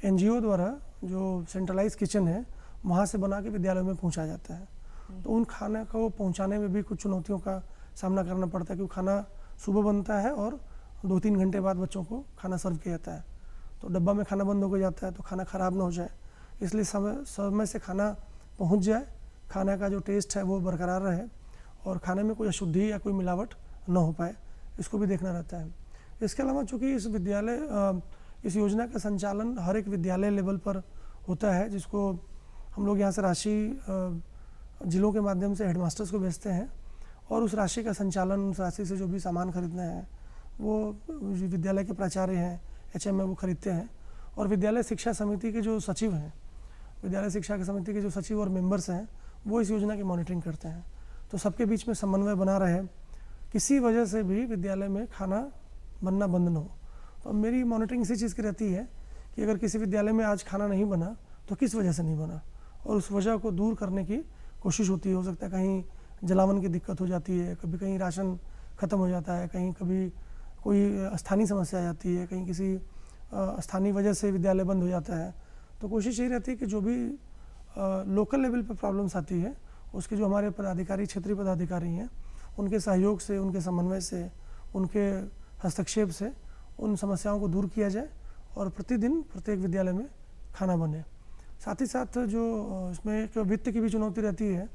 NGO द्वारा, जो सेंट्रलाइज किचन है, वहाँ से बना के विद्यालयों में पहुँचाया जाता है। तो उन खाने को पहुँचाने में भी कुछ चुनौतियों का सामना करना पड़ता है, क्योंकि खाना सुबह बनता है और 2-3 घंटे बाद बच्चों को खाना सर्व किया जाता है। तो डब्बा में खाना बंद हो जाता है तो खाना ख़राब ना हो जाए, इसलिए समय से खाना पहुँच जाए, खाने का जो टेस्ट है वो बरकरार रहे और खाने में कोई अशुद्धि या कोई मिलावट ना हो पाए, इसको भी देखना रहता है। इसके अलावा चूँकि इस योजना का संचालन हर एक विद्यालय लेवल पर होता है, जिसको हम लोग यहाँ से राशि जिलों के माध्यम से हेडमास्टर्स को भेजते हैं, और उस राशि का संचालन, उस राशि से जो भी सामान खरीदना है वो विद्यालय के प्राचार्य हैं, HM है, वो खरीदते हैं। और विद्यालय शिक्षा समिति के जो सचिव हैं, विद्यालय शिक्षा समिति के जो सचिव और मेंबर्स हैं वो इस योजना की मॉनिटरिंग करते हैं। तो सबके बीच में समन्वय बना रहे, किसी वजह से भी विद्यालय में खाना बनना बंद न हो। तो मेरी मॉनिटरिंग इसी चीज़ की रहती है कि अगर किसी विद्यालय में आज खाना नहीं बना तो किस वजह से नहीं बना, और उस वजह को दूर करने की कोशिश होती है। हो सकता है कहीं जलावन की दिक्कत हो जाती है, कभी कहीं राशन ख़त्म हो जाता है, कहीं कभी कोई स्थानीय समस्या आ जाती है, कहीं किसी स्थानीय वजह से विद्यालय बंद हो जाता है। तो कोशिश यही रहती है कि जो भी लोकल लेवल पे प्रॉब्लम्स आती है उसके जो हमारे पदाधिकारी, क्षेत्रीय पदाधिकारी हैं, उनके सहयोग से, उनके समन्वय से, उनके हस्तक्षेप से उन समस्याओं को दूर किया जाए और प्रतिदिन प्रत्येक विद्यालय में खाना बने। साथ ही साथ जो इसमें एक वित्त की भी चुनौती रहती है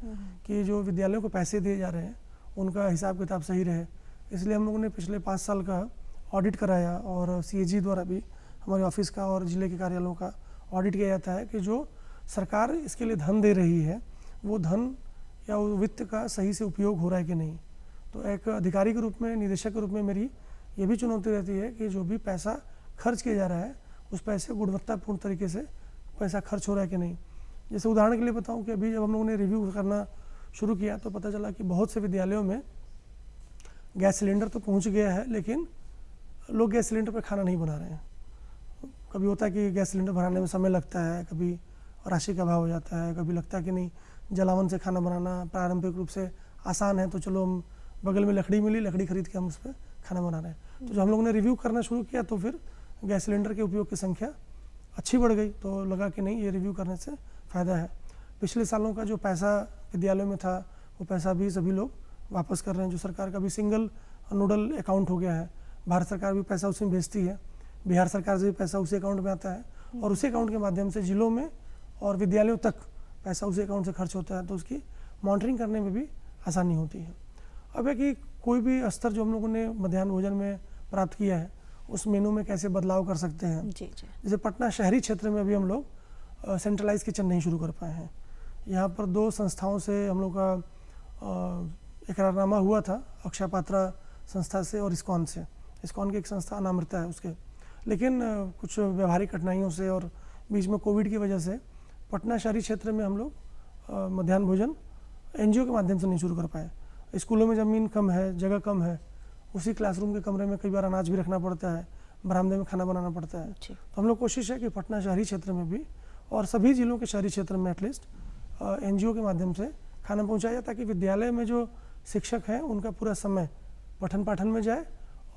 कि जो विद्यालयों को पैसे दिए जा रहे हैं उनका हिसाब किताब सही रहे। इसलिए हम लोगों ने पिछले 5 साल का ऑडिट कराया और CAG द्वारा भी हमारे ऑफिस का और ज़िले के कार्यालयों का ऑडिट किया जाता है कि जो सरकार इसके लिए धन दे रही है वो धन या वो वित्त का सही से उपयोग हो रहा है कि नहीं। तो एक अधिकारी के रूप में, निदेशक के रूप में मेरी ये भी चुनौती रहती है कि जो भी पैसा खर्च किया जा रहा है उस पैसे गुणवत्तापूर्ण तरीके से पैसा खर्च हो रहा है कि नहीं। जैसे उदाहरण के लिए बताऊं कि अभी जब हम लोगों ने रिव्यू करना शुरू किया तो पता चला कि बहुत से विद्यालयों में गैस सिलेंडर तो पहुंच गया है लेकिन लोग गैस सिलेंडर पर खाना नहीं बना रहे हैं। कभी होता है कि गैस सिलेंडर भराने में समय लगता है, कभी राशि का अभाव हो जाता है, कभी लगता है कि नहीं जलावन से खाना बनाना प्रारंभिक रूप से आसान है तो चलो हम बगल में लकड़ी मिली, लकड़ी खरीद के हम उस पर खाना बना रहे हैं। तो जब हम लोगों ने रिव्यू करना शुरू किया तो फिर गैस सिलेंडर के उपयोग की संख्या अच्छी बढ़ गई। तो लगा कि नहीं, ये रिव्यू करने से फ़ायदा है। पिछले सालों का जो पैसा विद्यालयों में था वो पैसा भी सभी लोग वापस कर रहे हैं। जो सरकार का भी सिंगल नोडल अकाउंट हो गया है, भारत सरकार भी पैसा उसमें भेजती है, बिहार सरकार से भी पैसा उसी अकाउंट में आता है और उसी अकाउंट के माध्यम से जिलों में और विद्यालयों तक पैसा उसी अकाउंट से खर्च होता है। तो उसकी मॉनिटरिंग करने में भी आसानी होती है। अब है कि कोई भी स्तर जो हम लोगों ने मध्याह्न भोजन में प्राप्त किया है उस मेनू में कैसे बदलाव कर सकते हैं। जी जी। जैसे पटना शहरी क्षेत्र में अभी हम लोग सेंट्रलाइज किचन नहीं शुरू कर पाए हैं। यहाँ पर 2 संस्थाओं से हम लोग का इकरारनामा हुआ था, अक्षय पात्रा संस्था से और इस्कॉन से। इस्कॉन की एक संस्था अनामृता है उसके, लेकिन कुछ व्यवहारिक कठिनाइयों से और बीच में कोविड की वजह से पटना शहरी क्षेत्र में हम लोग मध्याह्न भोजन NGO के माध्यम से नहीं शुरू कर पाए। स्कूलों में ज़मीन कम है, जगह कम है, उसी क्लासरूम के कमरे में कई बार अनाज भी रखना पड़ता है, बरामदे में खाना बनाना पड़ता है। तो हम लोग कोशिश है कि पटना शहरी क्षेत्र में भी और सभी जिलों के शहरी क्षेत्र में एटलीस्ट NGO के माध्यम से खाना पहुँचाया जाए ताकि विद्यालय में जो शिक्षक हैं उनका पूरा समय पठन पाठन में जाए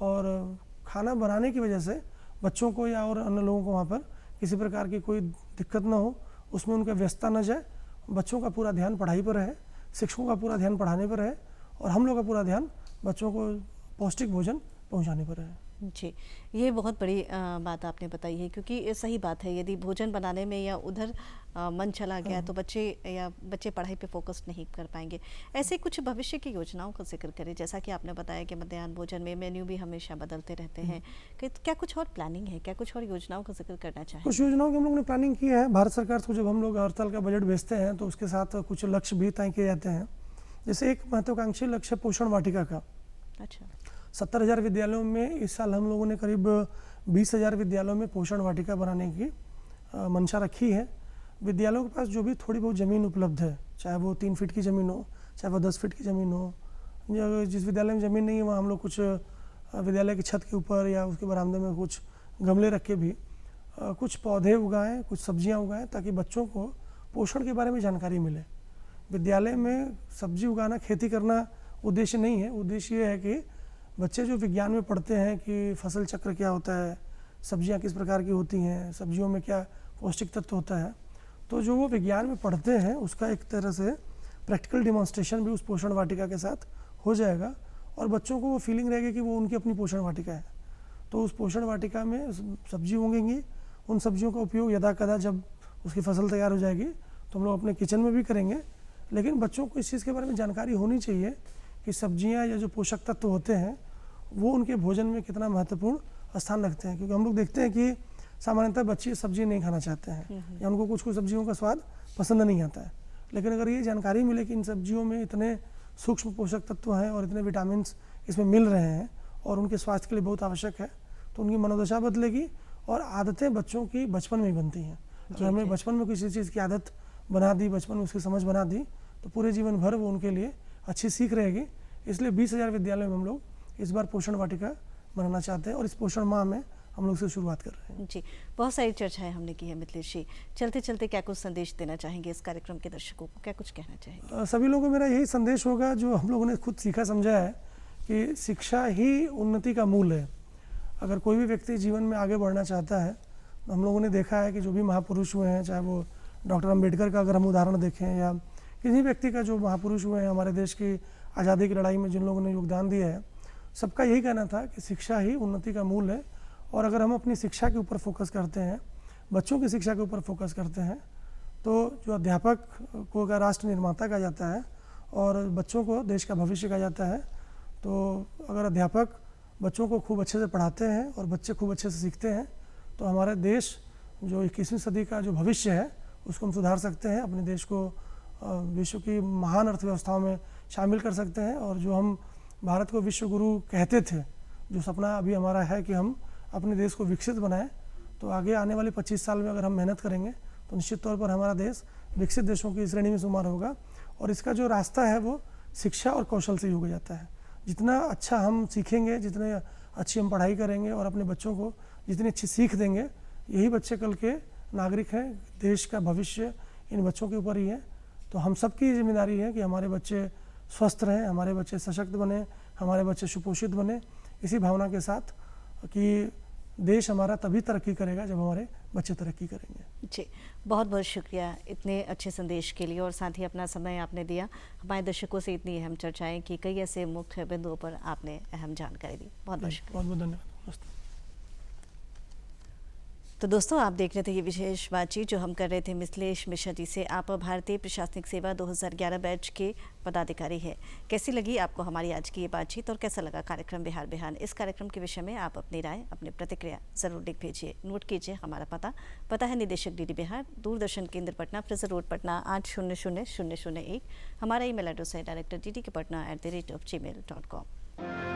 और खाना बनाने की वजह से बच्चों को या और अन्य लोगों को वहाँ पर किसी प्रकार की कोई दिक्कत ना हो, उसमें उनका व्यस्तता न जाए। बच्चों का पूरा ध्यान पढ़ाई पर रहे, शिक्षकों का पूरा ध्यान पढ़ाने पर रहे और हम लोग का पूरा ध्यान बच्चों को पौष्टिक भोजन पहुंचाने पर है। जी, ये बहुत बड़ी बात आपने बताई है क्योंकि ये सही बात है। यदि भोजन बनाने में या उधर मन चला गया तो बच्चे पढ़ाई पे फोकस नहीं कर पाएंगे। ऐसे कुछ भविष्य की योजनाओं का जिक्र करें, जैसा कि आपने बताया कि मध्याह्न भोजन में मेन्यू भी हमेशा बदलते रहते हैं, क्या कुछ और प्लानिंग है, क्या कुछ और योजनाओं का जिक्र करना चाहिए? कुछ योजनाओं की हम लोग ने प्लानिंग की है। भारत सरकार को जब हम लोग हर साल का बजट भेजते हैं तो उसके साथ कुछ लक्ष्य भी तय किए जाते हैं। जैसे एक महत्वाकांक्षी लक्ष्य पोषण वाटिका का। अच्छा। 70,000 विद्यालयों में इस साल हम लोगों ने करीब 20,000 विद्यालयों में पोषण वाटिका बनाने की मंशा रखी है। विद्यालयों के पास जो भी थोड़ी बहुत ज़मीन उपलब्ध है, चाहे वो 3 फीट की ज़मीन हो, चाहे वो 10 फीट की ज़मीन हो, जिस विद्यालय में ज़मीन नहीं है वहाँ हम लोग कुछ विद्यालय की छत के ऊपर या उसके बरामदे में कुछ गमले रख के भी कुछ पौधे उगाएं, कुछ सब्जियां उगाएं ताकि बच्चों को पोषण के बारे में जानकारी मिले। विद्यालय में सब्जी उगाना, खेती करना उद्देश्य नहीं है। उद्देश्य ये है कि बच्चे जो विज्ञान में पढ़ते हैं कि फसल चक्र क्या होता है, सब्जियां किस प्रकार की होती हैं, सब्जियों में क्या पौष्टिक तत्व होता है, तो जो वो विज्ञान में पढ़ते हैं उसका एक तरह से प्रैक्टिकल डिमॉन्स्ट्रेशन भी उस पोषण वाटिका के साथ हो जाएगा और बच्चों को वो फीलिंग रहेगी कि वो उनकी अपनी पोषण वाटिका है। तो उस पोषण वाटिका में सब्जी उगेंगी, उन सब्जियों का उपयोग यदा कदा जब उसकी फसल तैयार हो जाएगी तो हम लोग अपने किचन में भी करेंगे। लेकिन बच्चों को इस चीज़ के बारे में जानकारी होनी चाहिए कि सब्जियां या जो पोषक तत्व होते हैं वो उनके भोजन में कितना महत्वपूर्ण स्थान रखते हैं। क्योंकि हम लोग देखते हैं कि सामान्यतः बच्चे सब्जी नहीं खाना चाहते हैं या उनको कुछ कुछ सब्जियों का स्वाद पसंद नहीं आता है। लेकिन अगर ये जानकारी मिले कि इन सब्जियों में इतने सूक्ष्म पोषक तत्व हैं और इतने विटामिन इसमें मिल रहे हैं और उनके स्वास्थ्य के लिए बहुत आवश्यक है, तो उनकी मनोदशा बदलेगी और आदतें बच्चों की बचपन में ही बनती हैं। अगर हमने बचपन में किसी चीज़ की आदत बना दी, बचपन में उसकी समझ बना दी, तो पूरे जीवन भर वो उनके लिए अच्छी सीख रहेगी। इसलिए 20,000 विद्यालयों में हम लोग इस बार पोषण वाटिका बनाना चाहते हैं और इस पोषण माह में हम लोग से शुरुआत कर रहे हैं। जी, बहुत सारी चर्चाएं हमने की है मिथिलेश जी। चलते चलते क्या कुछ संदेश देना चाहेंगे इस कार्यक्रम के दर्शकों को, क्या कुछ कहना चाहेंगे? सभी लोगों को मेरा यही संदेश होगा जो हम लोगों ने खुद सीखा समझा है कि शिक्षा ही उन्नति का मूल है। अगर कोई भी व्यक्ति जीवन में आगे बढ़ना चाहता है, तो हम लोगों ने देखा है कि जो भी महापुरुष हुए हैं, चाहे वो डॉक्टर अम्बेडकर का अगर हम उदाहरण देखें या किसी व्यक्ति का जो महापुरुष हुए हैं हमारे देश की आज़ादी की लड़ाई में जिन लोगों ने योगदान दिया है, सबका यही कहना था कि शिक्षा ही उन्नति का मूल है। और अगर हम अपनी शिक्षा के ऊपर फोकस करते हैं, बच्चों की शिक्षा के ऊपर फोकस करते हैं, तो जो अध्यापक को का राष्ट्र निर्माता कहा जाता है और बच्चों को देश का भविष्य कहा जाता है, तो अगर अध्यापक बच्चों को खूब अच्छे से पढ़ाते हैं और बच्चे खूब अच्छे से सीखते हैं, तो हमारे देश जो 21वीं सदी का जो भविष्य है उसको हम सुधार सकते हैं, अपने देश को विश्व की महान अर्थव्यवस्थाओं में शामिल कर सकते हैं। और जो हम भारत को विश्व गुरु कहते थे, जो सपना अभी हमारा है कि हम अपने देश को विकसित बनाएं, तो आगे आने वाले 25 साल में अगर हम मेहनत करेंगे तो निश्चित तौर पर हमारा देश विकसित देशों की श्रेणी में शुमार होगा। और इसका जो रास्ता है वो शिक्षा और कौशल से ही हो जाता है। जितना अच्छा हम सीखेंगे, जितने अच्छी हम पढ़ाई करेंगे और अपने बच्चों को जितनी अच्छी सीख देंगे, यही बच्चे कल के नागरिक हैं। देश का भविष्य इन बच्चों के ऊपर ही है। तो हम सबकी जिम्मेदारी है कि हमारे बच्चे स्वस्थ रहें, हमारे बच्चे सशक्त बने, हमारे बच्चे सुपोषित बने, इसी भावना के साथ कि देश हमारा तभी तरक्की करेगा जब हमारे बच्चे तरक्की करेंगे। जी, बहुत बहुत शुक्रिया इतने अच्छे संदेश के लिए, और साथ ही अपना समय आपने दिया। हमारे दर्शकों से इतनी अहम चर्चाएं की, कई ऐसे मुख्य बिंदुओं पर आपने अहम जानकारी दी। बहुत बहुत शुक्रिया। बहुत बहुत धन्यवाद। तो दोस्तों, आप देख रहे थे ये विशेष बातचीत जो हम कर रहे थे मिथिलेश मिश्रा जी से। आप भारतीय प्रशासनिक सेवा 2011 बैच के पदाधिकारी हैं। कैसी लगी आपको हमारी आज की ये बातचीत और कैसा लगा कार्यक्रम बिहार बिहान? इस कार्यक्रम के विषय में आप अपनी राय, अपनी प्रतिक्रिया जरूर लिख भेजिए। नोट कीजिए हमारा पता है निदेशक डीडी बिहार, दूरदर्शन केंद्र पटना, फ्रेजर रोड पटना 800001। हमारा ईमेल एड्रेस है director.ddkpatna@gmail.com।